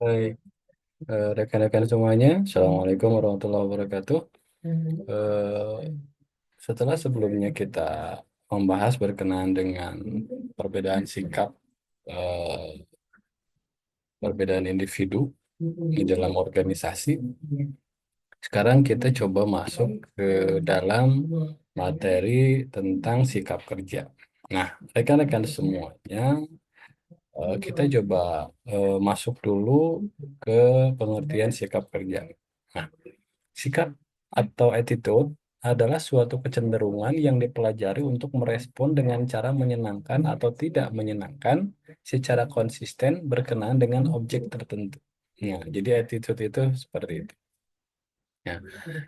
Baik, rekan-rekan semuanya, Assalamualaikum warahmatullahi wabarakatuh. Eh, Setelah sebelumnya kita membahas berkenaan dengan perbedaan sikap, eh, perbedaan individu di dalam organisasi, sekarang kita coba masuk ke dalam materi tentang sikap kerja. Nah, rekan-rekan semuanya, kita coba masuk dulu ke pengertian sikap kerja. Nah, sikap atau attitude adalah suatu kecenderungan yang dipelajari untuk merespon dengan cara menyenangkan atau tidak menyenangkan secara konsisten berkenaan dengan objek tertentu. Nah, jadi attitude itu seperti itu. Ya,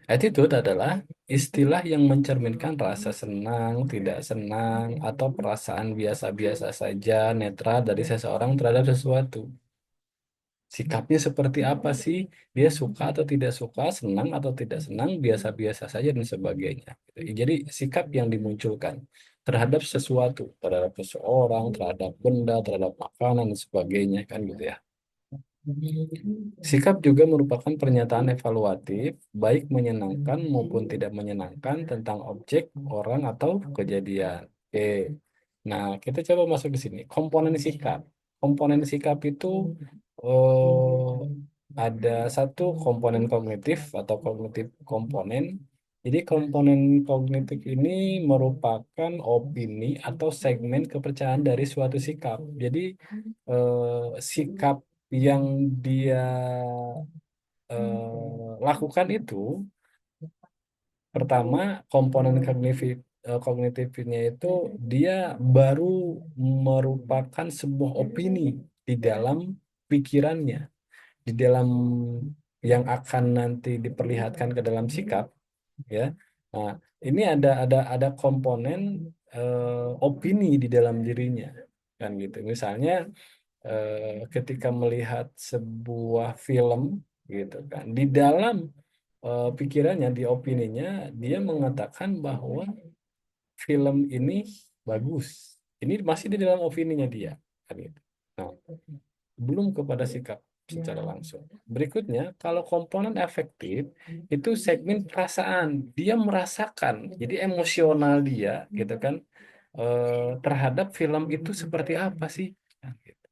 attitude adalah istilah yang mencerminkan rasa senang, tidak senang, atau perasaan biasa-biasa saja, netral dari seseorang terhadap sesuatu. Sikapnya seperti apa sih? Dia suka atau tidak suka, senang atau tidak senang, biasa-biasa saja dan sebagainya. Jadi sikap yang dimunculkan terhadap sesuatu, terhadap seseorang, terhadap benda, terhadap makanan dan sebagainya kan gitu ya. Sikap juga merupakan pernyataan evaluatif, baik menyenangkan maupun tidak menyenangkan tentang objek, orang, atau kejadian. Oke. Nah, kita coba masuk di sini. Komponen sikap. Komponen sikap itu ada satu komponen kognitif atau kognitif komponen. Jadi komponen kognitif ini merupakan opini atau segmen kepercayaan dari suatu sikap. Jadi sikap yang dia lakukan itu pertama, komponen kognitifnya itu dia baru merupakan sebuah opini di dalam pikirannya, di dalam yang akan nanti diperlihatkan ke dalam sikap, ya. Nah, ini ada komponen opini di dalam dirinya, kan gitu. Misalnya ketika melihat sebuah film, gitu kan, di dalam pikirannya, di opininya, dia mengatakan bahwa film ini bagus. Ini masih di dalam opininya dia, kan gitu. Nah, belum kepada sikap secara langsung. Berikutnya, kalau komponen efektif itu segmen perasaan, dia merasakan, jadi emosional dia, gitu kan, terhadap film itu seperti apa sih? Nah, gitu.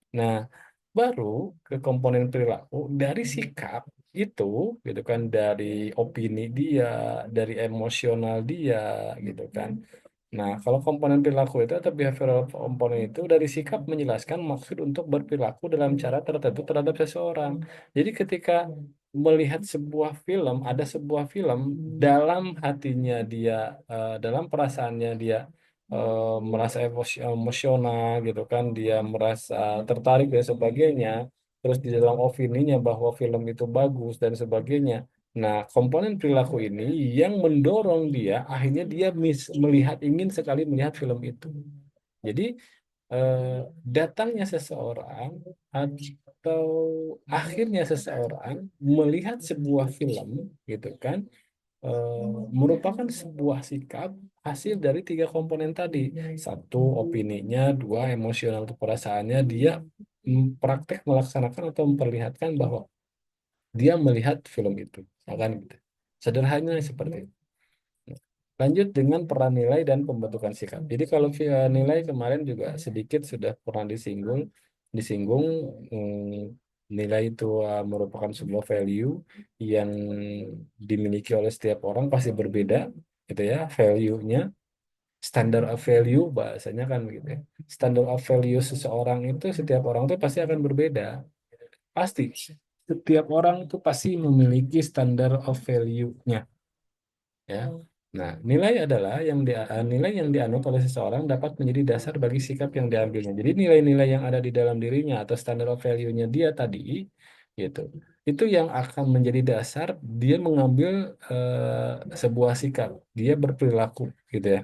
Nah, baru ke komponen perilaku dari sikap itu, gitu kan, dari opini dia, dari emosional dia, gitu kan. Nah, kalau komponen perilaku itu atau behavioral komponen itu dari sikap menjelaskan maksud untuk berperilaku dalam cara tertentu terhadap seseorang. Jadi ketika melihat sebuah film, ada sebuah film dalam hatinya dia, dalam perasaannya dia merasa emosional gitu kan, dia merasa tertarik dan sebagainya. Terus di dalam opininya bahwa film itu bagus dan sebagainya. Nah, komponen perilaku ini yang mendorong dia, akhirnya dia melihat, ingin sekali melihat film itu. Jadi, eh, datangnya seseorang atau akhirnya seseorang melihat sebuah film, gitu kan, merupakan sebuah sikap hasil dari tiga komponen tadi. Satu, opininya; dua, emosional atau perasaannya. Dia praktek melaksanakan atau memperlihatkan bahwa dia melihat film itu, akan gitu. Sederhananya seperti itu. Lanjut dengan peran nilai dan pembentukan sikap. Jadi kalau nilai kemarin juga sedikit sudah pernah disinggung, nilai itu merupakan sebuah value yang dimiliki oleh setiap orang, pasti berbeda, gitu ya, value-nya. Standard of value bahasanya kan gitu ya. Standard of value seseorang itu, setiap orang itu pasti akan berbeda. Pasti. Setiap orang itu pasti memiliki standar of value-nya, ya. Nah, nilai adalah nilai yang dianut oleh seseorang dapat menjadi dasar bagi sikap yang diambilnya. Jadi nilai-nilai yang ada di dalam dirinya atau standard of value-nya dia tadi, gitu. Itu yang akan menjadi dasar dia mengambil sebuah sikap, dia berperilaku, gitu ya.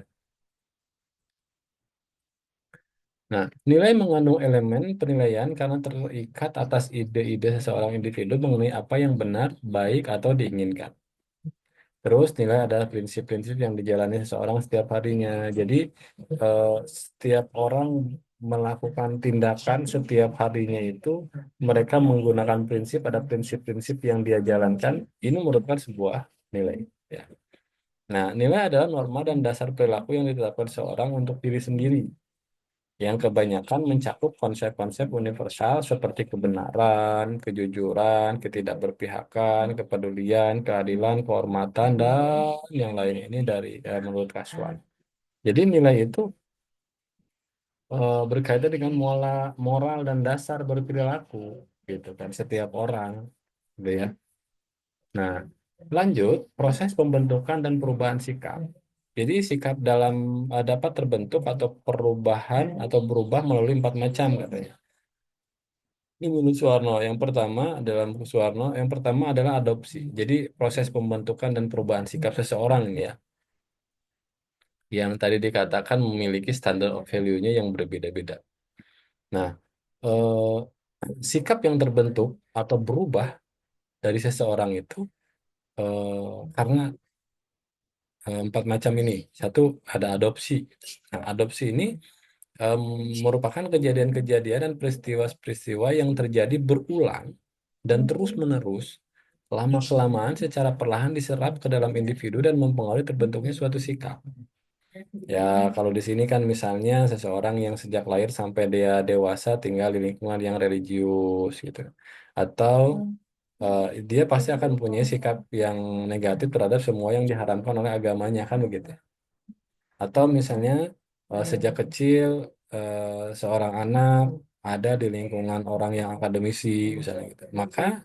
Nah, nilai mengandung elemen penilaian karena terikat atas ide-ide seseorang individu mengenai apa yang benar, baik, atau diinginkan. Terus nilai adalah prinsip-prinsip yang dijalani seseorang setiap harinya. Jadi setiap orang melakukan tindakan setiap harinya itu mereka menggunakan prinsip, ada prinsip-prinsip yang dia jalankan, ini merupakan sebuah nilai. Ya. Nah, nilai adalah norma dan dasar perilaku yang ditetapkan seorang untuk diri sendiri, yang kebanyakan mencakup konsep-konsep universal seperti kebenaran, kejujuran, ketidakberpihakan, kepedulian, keadilan, kehormatan, dan yang lain ini dari menurut Kaswan. Jadi nilai itu berkaitan dengan moral dan dasar berperilaku, gitu kan, setiap orang, gitu ya. Nah, lanjut proses pembentukan dan perubahan sikap. Jadi sikap dapat terbentuk atau perubahan atau berubah melalui empat macam katanya. Ini menurut Suwarno. Yang pertama dalam Suwarno, yang pertama adalah adopsi. Jadi proses pembentukan dan perubahan sikap seseorang ini ya, yang tadi dikatakan memiliki standar of value-nya yang berbeda-beda. Nah, eh, sikap yang terbentuk atau berubah dari seseorang itu karena empat macam ini. Satu, ada adopsi. Nah, adopsi ini em, merupakan kejadian-kejadian dan peristiwa-peristiwa yang terjadi berulang dan terus-menerus lama-kelamaan secara perlahan diserap ke dalam individu dan mempengaruhi terbentuknya suatu sikap. Ya, kalau di sini kan misalnya seseorang yang sejak lahir sampai dia dewasa tinggal di lingkungan yang religius gitu. Atau eh, dia pasti akan punya sikap yang negatif terhadap semua yang diharamkan oleh agamanya kan begitu. Atau misalnya sejak kecil seorang anak ada di lingkungan orang yang akademisi misalnya gitu. Maka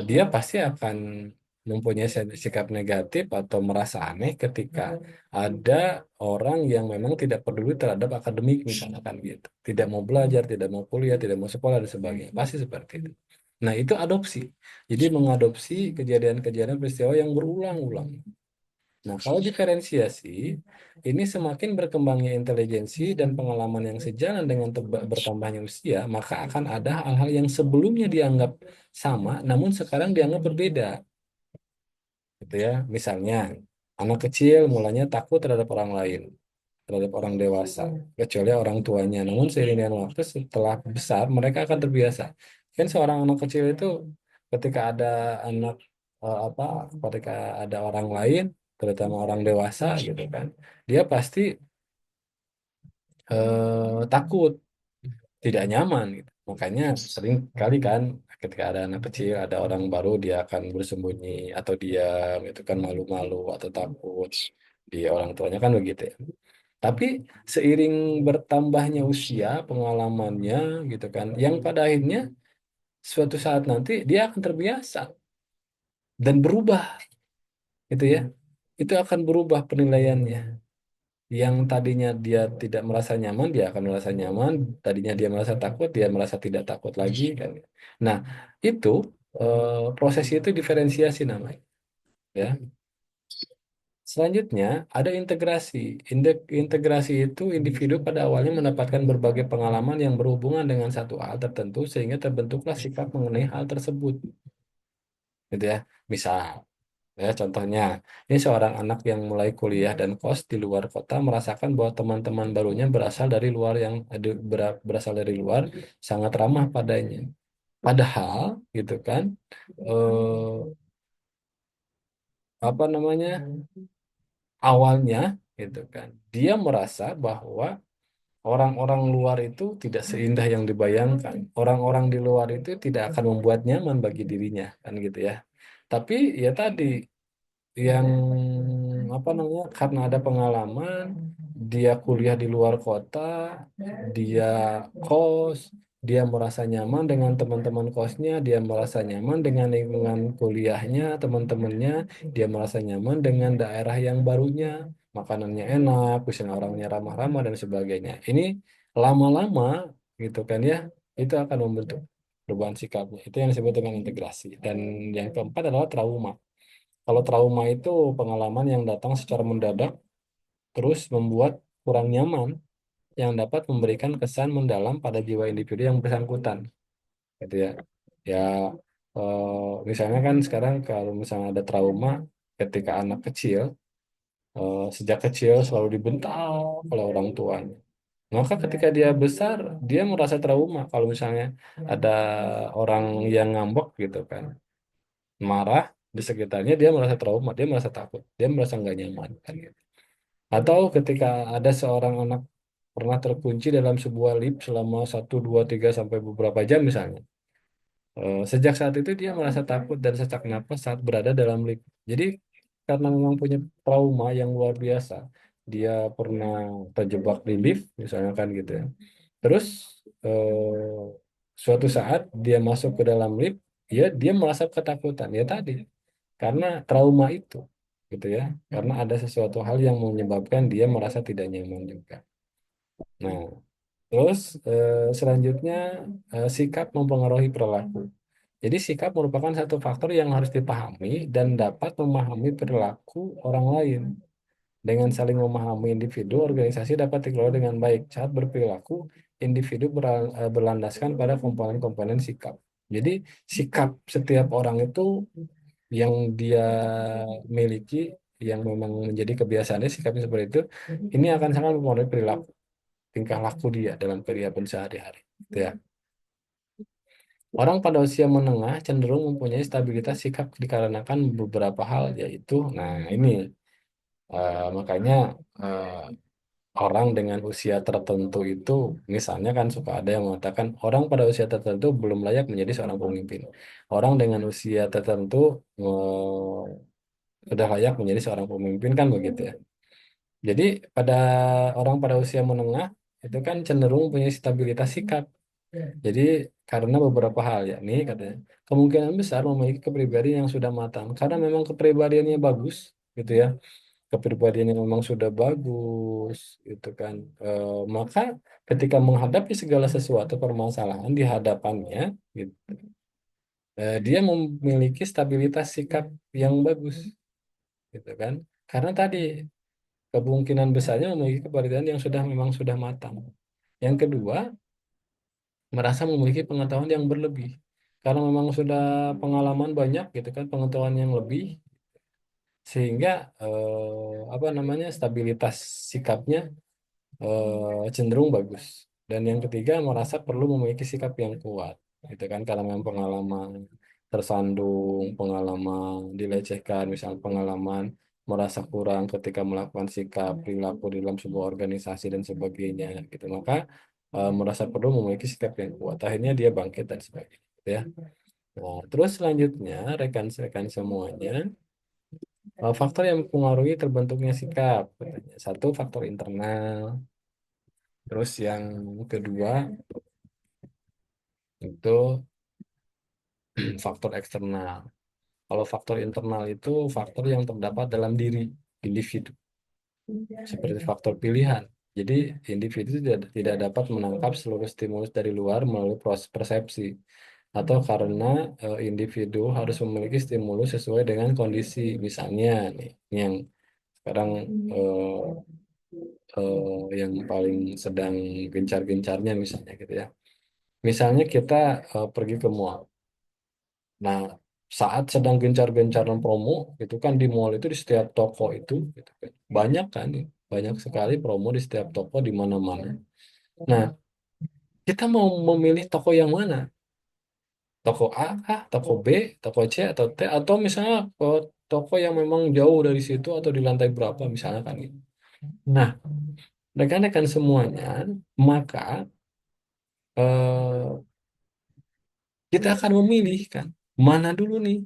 dia pasti akan mempunyai sikap negatif atau merasa aneh ketika ada orang yang memang tidak peduli terhadap akademik misalnya kan gitu. Tidak mau belajar, tidak mau kuliah, tidak mau sekolah dan sebagainya. Pasti seperti itu. Nah, itu adopsi. Jadi mengadopsi kejadian-kejadian peristiwa yang berulang-ulang. Nah, kalau diferensiasi, ini semakin berkembangnya intelijensi dan pengalaman yang sejalan dengan bertambahnya usia, maka akan ada hal-hal yang sebelumnya dianggap sama, namun sekarang dianggap berbeda, gitu ya. Misalnya, anak kecil mulanya takut terhadap orang lain, terhadap orang dewasa, kecuali orang tuanya. Namun seiring dengan waktu, setelah besar, mereka akan terbiasa. Kan seorang anak kecil itu ketika ada anak apa, ketika ada orang lain, terutama orang dewasa gitu kan, dia pasti takut, tidak nyaman gitu. Makanya sering kali kan ketika ada anak kecil, ada orang baru dia akan bersembunyi atau diam, itu kan malu-malu atau takut di orang tuanya kan begitu ya. Tapi seiring bertambahnya usia, pengalamannya gitu kan, yang pada akhirnya suatu saat nanti dia akan terbiasa dan berubah gitu ya. Itu akan berubah penilaiannya. Yang tadinya dia tidak merasa nyaman, dia akan merasa nyaman. Tadinya dia merasa takut, dia merasa tidak takut lagi kan. Nah, itu proses itu diferensiasi namanya. Ya. Selanjutnya, ada integrasi. Integrasi itu individu pada awalnya mendapatkan berbagai pengalaman yang berhubungan dengan satu hal tertentu sehingga terbentuklah sikap mengenai hal tersebut. Gitu ya. Misal, ya contohnya, ini seorang anak yang mulai kuliah dan kos di luar kota merasakan bahwa teman-teman barunya berasal dari luar sangat ramah padanya. Padahal, gitu kan, eh, apa namanya? Awalnya gitu kan dia merasa bahwa orang-orang luar itu tidak seindah yang dibayangkan, orang-orang di luar itu tidak akan membuat nyaman bagi dirinya kan gitu ya. Tapi ya tadi yang apa namanya, karena ada pengalaman dia kuliah di luar kota, dia kos, dia merasa nyaman dengan teman-teman kosnya, dia merasa nyaman dengan lingkungan kuliahnya, teman-temannya, dia merasa nyaman dengan daerah yang barunya, makanannya enak, misalnya orangnya ramah-ramah dan sebagainya. Ini lama-lama gitu kan ya, itu akan membentuk perubahan sikapnya. Itu yang disebut dengan integrasi. Dan yang keempat adalah trauma. Kalau trauma itu pengalaman yang datang secara mendadak, terus membuat kurang nyaman, yang dapat memberikan kesan mendalam pada jiwa individu yang bersangkutan, gitu ya. Ya, misalnya kan sekarang kalau misalnya ada trauma ketika anak kecil, sejak kecil selalu dibentak oleh orang tuanya. Maka ketika dia besar, dia merasa trauma kalau misalnya ada orang yang ngambek gitu kan, marah di sekitarnya, dia merasa trauma, dia merasa takut, dia merasa nggak nyaman kan gitu. Atau ketika ada seorang anak pernah terkunci dalam sebuah lift selama 1, 2, 3 sampai beberapa jam misalnya. Sejak saat itu dia merasa takut dan sesak napas saat berada dalam lift. Jadi karena memang punya trauma yang luar biasa, dia pernah terjebak di lift, misalnya kan gitu ya. Terus suatu saat dia masuk ke dalam lift, ya dia merasa ketakutan. Ya tadi, karena trauma itu, gitu ya. Karena ada sesuatu hal yang menyebabkan dia merasa tidak nyaman juga. Nah, terus selanjutnya sikap mempengaruhi perilaku. Jadi sikap merupakan satu faktor yang harus dipahami dan dapat memahami perilaku orang lain. Dengan saling memahami individu, organisasi dapat dikelola dengan baik. Saat berperilaku, individu berlandaskan pada komponen-komponen sikap. Jadi sikap setiap orang itu yang dia miliki, yang memang menjadi kebiasaannya sikapnya seperti itu, ini akan sangat mempengaruhi perilaku, tingkah laku dia dalam kehidupan sehari-hari. Gitu ya. Orang pada usia menengah cenderung mempunyai stabilitas sikap dikarenakan beberapa hal, yaitu, nah ini makanya eh, orang dengan usia tertentu itu, misalnya kan suka ada yang mengatakan orang pada usia tertentu belum layak menjadi seorang pemimpin. Orang dengan usia tertentu sudah layak menjadi seorang pemimpin kan begitu ya. Jadi pada orang pada usia menengah itu kan cenderung punya stabilitas sikap. Jadi karena beberapa hal ya, nih katanya kemungkinan besar memiliki kepribadian yang sudah matang karena memang kepribadiannya bagus gitu ya, kepribadiannya memang sudah bagus gitu kan. Maka ketika menghadapi segala sesuatu permasalahan di hadapannya gitu, dia memiliki stabilitas sikap yang bagus gitu kan, karena tadi kemungkinan besarnya memiliki kepribadian yang sudah memang sudah matang. Yang kedua, merasa memiliki pengetahuan yang berlebih karena memang sudah pengalaman banyak gitu kan, pengetahuan yang lebih, sehingga apa namanya, stabilitas sikapnya cenderung bagus. Dan yang ketiga, merasa perlu memiliki sikap yang kuat gitu kan, karena memang pengalaman tersandung, pengalaman dilecehkan, misal pengalaman merasa kurang ketika melakukan sikap perilaku di dalam sebuah organisasi dan sebagainya gitu, maka merasa perlu memiliki sikap yang kuat, akhirnya dia bangkit dan sebagainya gitu ya. Nah, terus selanjutnya rekan-rekan semuanya, faktor yang mempengaruhi terbentuknya sikap katanya. Satu, faktor internal. Terus yang kedua itu faktor eksternal. Kalau faktor internal itu faktor yang terdapat dalam diri individu, seperti faktor pilihan. Jadi individu tidak dapat menangkap seluruh stimulus dari luar melalui proses persepsi, atau karena individu harus memiliki stimulus sesuai dengan kondisi. Misalnya nih, yang sekarang eh, yang paling sedang gencar-gencarnya misalnya gitu ya. Misalnya kita pergi ke mall. Nah, saat sedang gencar-gencaran promo, itu kan di mall itu di setiap toko itu, gitu kan. Banyak kan, banyak sekali promo di setiap toko di mana-mana. Nah, kita mau memilih toko yang mana? Toko A kah, toko B, toko C atau T, atau misalnya toko yang memang jauh dari situ atau di lantai berapa misalnya kan gitu. Nah, rekan-rekan semuanya, maka eh, kita akan memilih kan mana dulu nih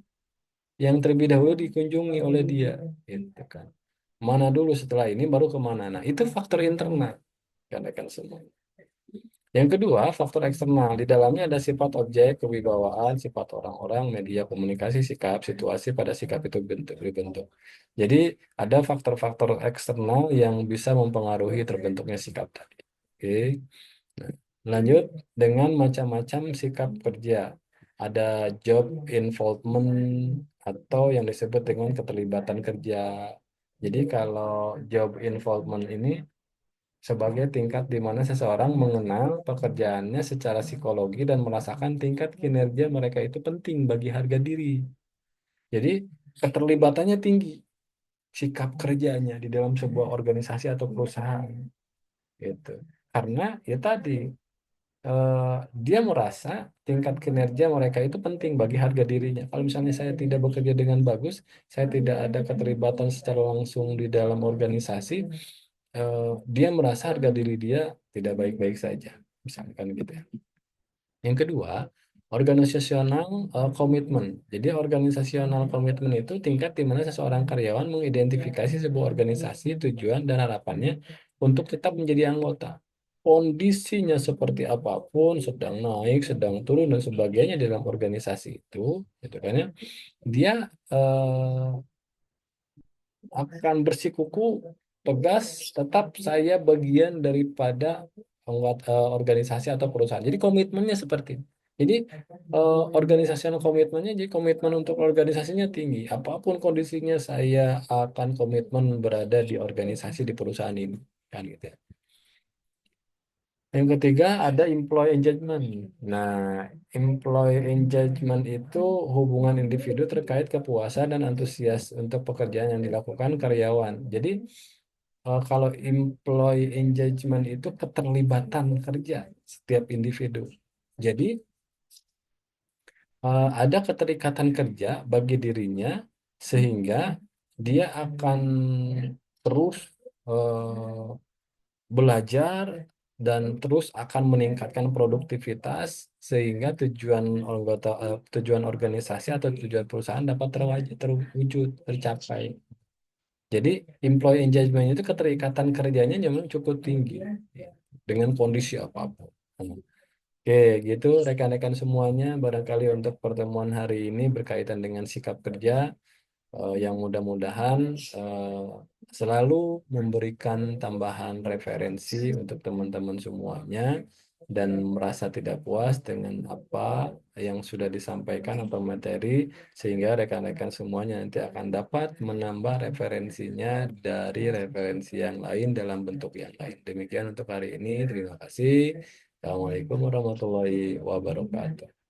yang terlebih dahulu dikunjungi oleh dia, gitu kan. Mana dulu, setelah ini baru kemana. Nah, itu faktor internal, kan semua. Yang kedua, faktor eksternal. Di dalamnya ada sifat objek, kewibawaan, sifat orang-orang, media komunikasi, sikap, situasi pada sikap itu dibentuk. Jadi, ada faktor-faktor eksternal yang bisa mempengaruhi terbentuknya sikap tadi. Oke. Nah, lanjut dengan macam-macam sikap kerja. Ada job involvement atau yang disebut dengan keterlibatan kerja. Jadi kalau job involvement ini sebagai tingkat di mana seseorang mengenal pekerjaannya secara psikologi dan merasakan tingkat kinerja mereka itu penting bagi harga diri. Jadi keterlibatannya tinggi, sikap kerjanya di dalam sebuah organisasi atau perusahaan gitu. Karena ya tadi, eh, dia merasa tingkat kinerja mereka itu penting bagi harga dirinya. Kalau misalnya saya tidak bekerja dengan bagus, saya tidak ada keterlibatan secara langsung di dalam organisasi, dia merasa harga diri dia tidak baik-baik saja, misalkan gitu ya. Yang kedua, organisasional komitmen. Jadi organisasional komitmen itu tingkat di mana seseorang karyawan mengidentifikasi sebuah organisasi, tujuan dan harapannya untuk tetap menjadi anggota. Kondisinya seperti apapun, sedang naik, sedang turun dan sebagainya dalam organisasi itu, gitu kan ya. Dia eh, akan bersikuku tegas, tetap saya bagian daripada anggota organisasi atau perusahaan. Jadi komitmennya seperti itu. Jadi organisasional komitmennya, jadi komitmen untuk organisasinya tinggi. Apapun kondisinya, saya akan komitmen berada di organisasi di perusahaan ini, kan gitu ya. Yang ketiga ada employee engagement. Nah, employee engagement itu hubungan individu terkait kepuasan dan antusias untuk pekerjaan yang dilakukan karyawan. Jadi kalau employee engagement itu keterlibatan kerja setiap individu. Jadi ada keterikatan kerja bagi dirinya sehingga dia akan terus eh, belajar dan terus akan meningkatkan produktivitas sehingga tujuan organisasi atau tujuan perusahaan dapat terwujud, tercapai. Jadi employee engagement itu keterikatan kerjanya memang cukup tinggi dengan kondisi apapun. Oke, gitu rekan-rekan semuanya. Barangkali untuk pertemuan hari ini berkaitan dengan sikap kerja yang mudah-mudahan selalu memberikan tambahan referensi untuk teman-teman semuanya dan merasa tidak puas dengan apa yang sudah disampaikan atau materi sehingga rekan-rekan semuanya nanti akan dapat menambah referensinya dari referensi yang lain dalam bentuk yang lain. Demikian untuk hari ini. Terima kasih. Assalamualaikum warahmatullahi wabarakatuh.